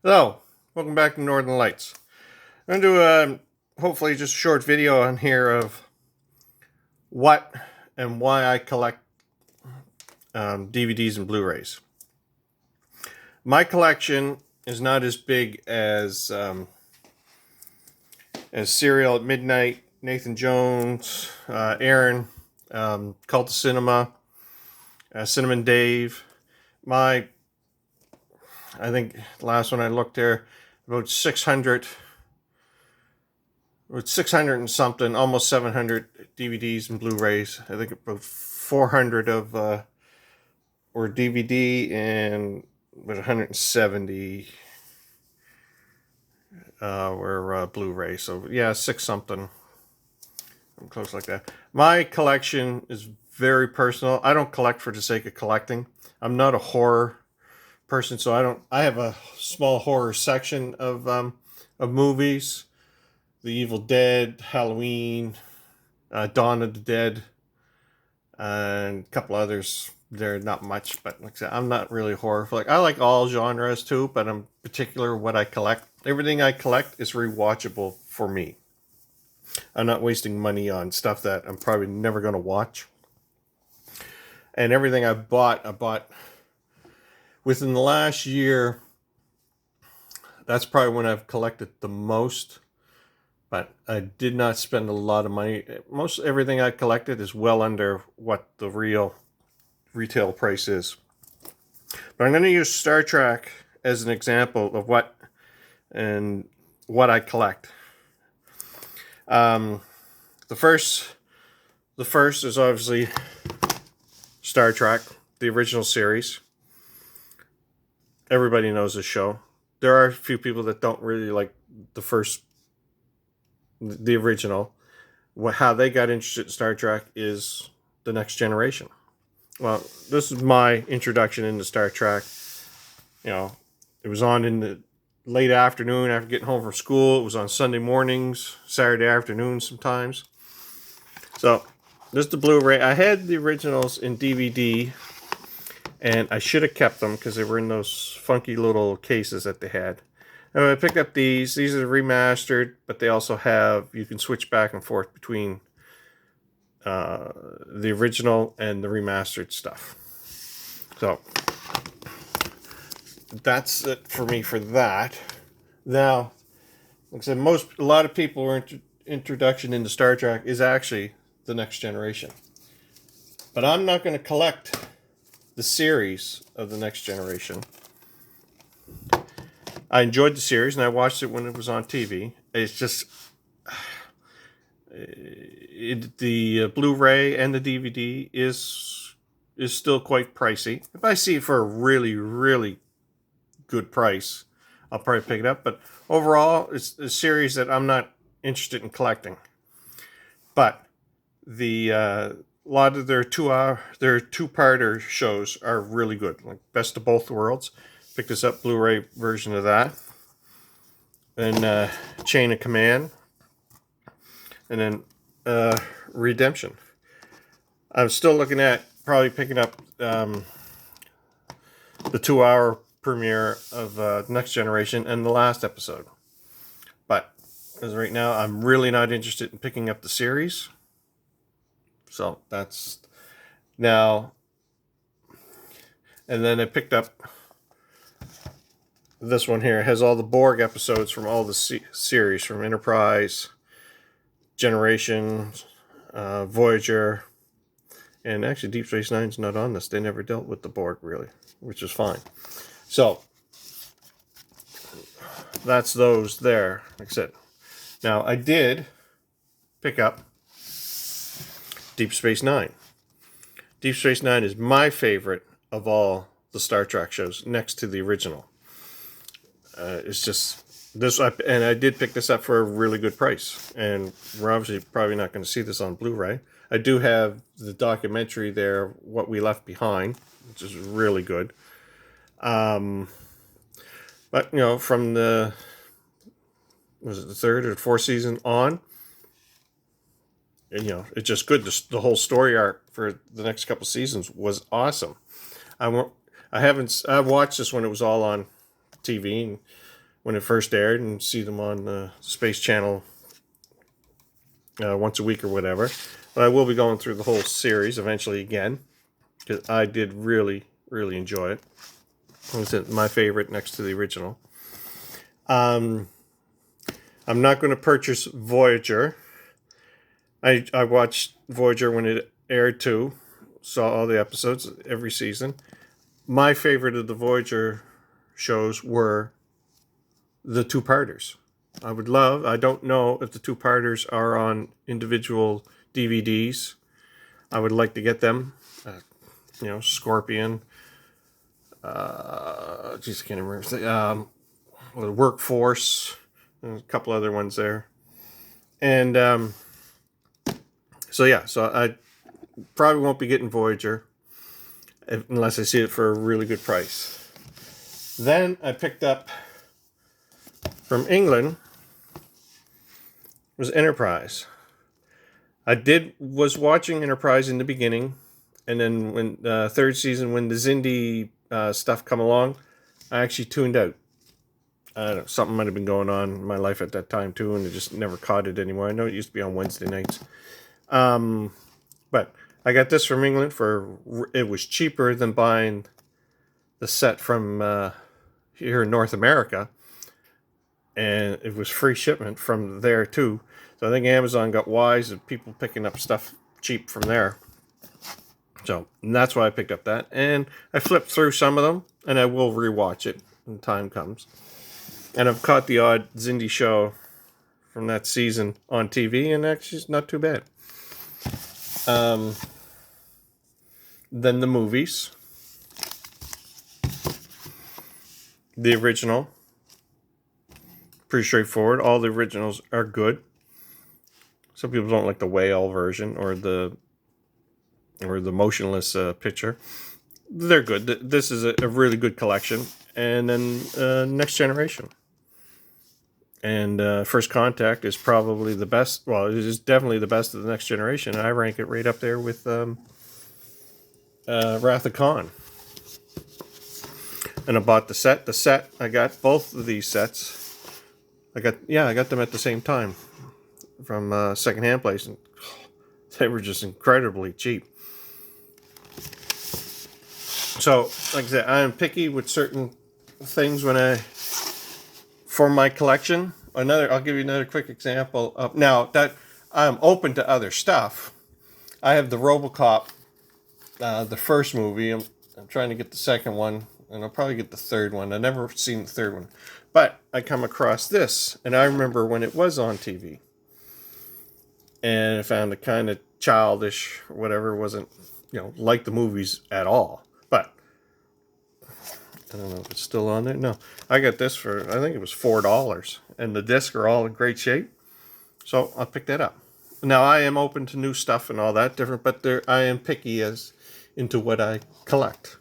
Hello, welcome back to Northern Lights. I'm going to do hopefully just a short video on here of what and why I collect DVDs and Blu-rays. My collection is not as big as Serial at Midnight, Nathan Jones, Aaron, Cult of Cinema, Cinnamon Dave. I think the last one I looked there, about 600 and something, almost 700 DVDs and Blu-rays. I think about 400 of were DVD and about 170 were Blu-ray. So yeah, six something. I'm close like that. My collection is very personal. I don't collect for the sake of collecting. I'm not a horror person, so I have a small horror section of movies. The Evil Dead, Halloween, Dawn of the Dead, and a couple others. They're not much, but like I said, I'm not really horror. Like I like all genres too, but I'm particular what I collect. Everything I collect is rewatchable for me. I'm not wasting money on stuff that I'm probably never going to watch. And everything I bought within the last year. That's probably when I've collected the most. But I did not spend a lot of money. Most everything I collected is well under what the real retail price is. But I'm going to use Star Trek as an example of what I collect. The first is obviously Star Trek, the original series. Everybody knows the show. There are a few people that don't really like the original. How they got interested in Star Trek is The Next Generation. Well, this is my introduction into Star Trek. You know, it was on in the late afternoon after getting home from school. It was on Sunday mornings, Saturday afternoons sometimes. So, this is the Blu-ray. I had the originals in DVD, and I should have kept them because they were in those funky little cases that they had. And I picked up these. These are remastered, but they also have, you can switch back and forth between the original and the remastered stuff. So that's it for me for that. Now, like I said, a lot of people were introduction into Star Trek is actually The Next Generation. But I'm not going to collect the series of The Next Generation. I enjoyed the series and I watched it when it was on TV. It's just the Blu-ray and the DVD is still quite pricey. If I see it for a really, really good price, I'll probably pick it up. But overall, it's a series that I'm not interested in collecting. But a lot of their two-parter shows are really good. Like Best of Both Worlds. Picked this up Blu-ray version of that. Then Chain of Command. And then Redemption. I'm still looking at probably picking up the 2-hour premiere of Next Generation and the last episode. But as right now, I'm really not interested in picking up the series. So that's now. And then I picked up this one here. It has all the Borg episodes from all the series, from Enterprise, Generation, Voyager, and actually Deep Space Nine's not on this. They never dealt with the Borg really, which is fine. So that's those there. Like I said, now I did pick up Deep Space Nine. Deep Space Nine is my favorite of all the Star Trek shows, next to the original. It's just this, and I did pick this up for a really good price. And we're obviously probably not going to see this on Blu-ray. I do have the documentary there, What We Left Behind, which is really good. But you know, from the third or fourth season on, and you know, it's just good. The whole story arc for the next couple seasons was awesome. I've watched this when it was all on TV, and when it first aired and see them on the Space Channel once a week or whatever. But I will be going through the whole series eventually again, because I did really, really enjoy it. It was my favorite next to the original. I'm not going to purchase Voyager. I watched Voyager when it aired too. Saw all the episodes every season. My favorite of the Voyager shows were the two-parters. I don't know if the two-parters are on individual DVDs. I would like to get them. Scorpion. I can't remember. The Workforce. There's a couple other ones there. And so I probably won't be getting Voyager unless I see it for a really good price. Then I picked up from England was Enterprise. I was watching Enterprise in the beginning, and then when third season, when the Xindi stuff come along, I actually tuned out. I don't know, something might have been going on in my life at that time too, and I just never caught it anymore. I know it used to be on Wednesday nights. But I got this from England it was cheaper than buying the set from here in North America. And it was free shipment from there too. So I think Amazon got wise of people picking up stuff cheap from there. So that's why I picked up that. And I flipped through some of them, and I will rewatch it when time comes. And I've caught the odd Xindi show from that season on TV, and actually it's not too bad. Then the movies. The original. Pretty straightforward. All the originals are good. Some people don't like the whale version or the motionless picture. They're good. This is a really good collection. And then Next Generation. And First Contact is probably the best. Well, it is definitely the best of the Next Generation. I rank it right up there with Wrath of Khan. And I bought the set. The set, I got both of these sets. I got them at the same time from a secondhand place, and they were just incredibly cheap. So, like I said, I am picky with certain things for my collection. I'll give you another quick example of now that I'm open to other stuff. I have the RoboCop, the first movie. I'm trying to get the second one, and I'll probably get the third one. I've never seen the third one. But I come across this, and I remember when it was on TV. And I found it kind of childish, or whatever. It wasn't, like the movies at all. But I don't know if it's still on there. No. I got this for, I think it was $4. And the discs are all in great shape. So I picked that up. Now, I am open to new stuff and all that different, but I am picky into what I collect.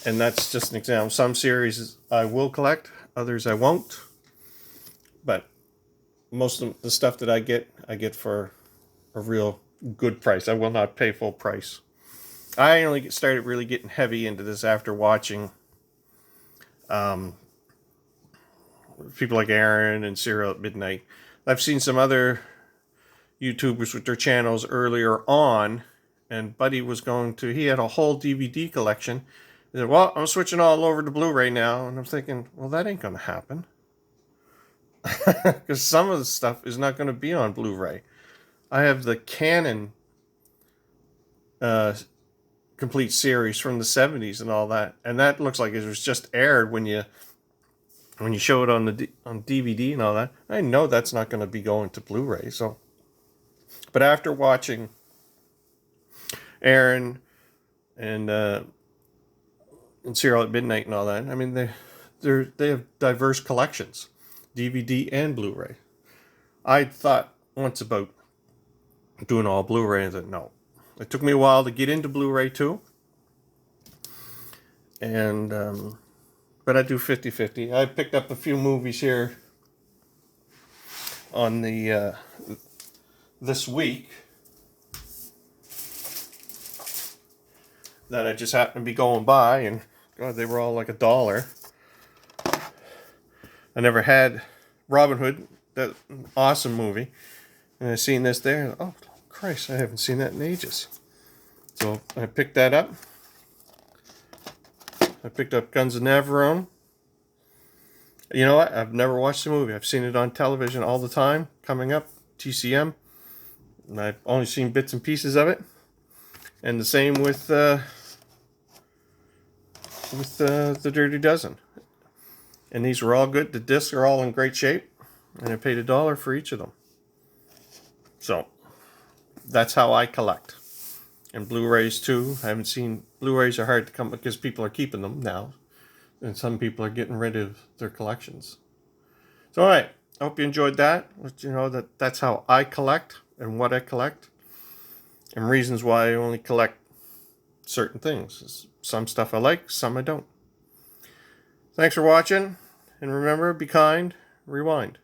And that's just an example. Some series I will collect, others I won't. But most of the stuff that I get for a real good price. I will not pay full price. I only started really getting heavy into this after watching people like Aaron and Serial at Midnight. I've seen some other YouTubers with their channels earlier on, and Buddy he had a whole DVD collection. He said, well, I'm switching all over to Blu-ray now. And I'm thinking, well, that ain't going to happen. Because some of the stuff is not going to be on Blu-ray. I have the Canon complete series from the 70s and all that. And that looks like it was just aired when you show it on DVD and all that. I know that's not going to be going to Blu-ray. But after watching Aaron and Serial at Midnight and all that, I mean, they have diverse collections, DVD and Blu-ray. I thought once about doing all Blu-ray, and I said no. It took me a while to get into Blu-ray too. And but I do 50-50. I picked up a few movies here on the this week that I just happened to be going by, and God, they were all like $1. I never had Robin Hood, that awesome movie. And I seen this there. Oh, Christ, I haven't seen that in ages. So I picked that up. I picked up Guns of Navarone. You know what? I've never watched the movie. I've seen it on television all the time, coming up, TCM. And I've only seen bits and pieces of it. And the same with the Dirty Dozen. And these were all good. The discs are all in great shape. And I paid $1 for each of them. So, that's how I collect. And Blu-rays too. I haven't seen... Blu-rays are hard to come because people are keeping them now. And some people are getting rid of their collections. So, alright. I hope you enjoyed that. You know, that's how I collect and what I collect. And reasons why I only collect certain things. Some stuff I like, some I don't. Thanks for watching. And remember, be kind, rewind.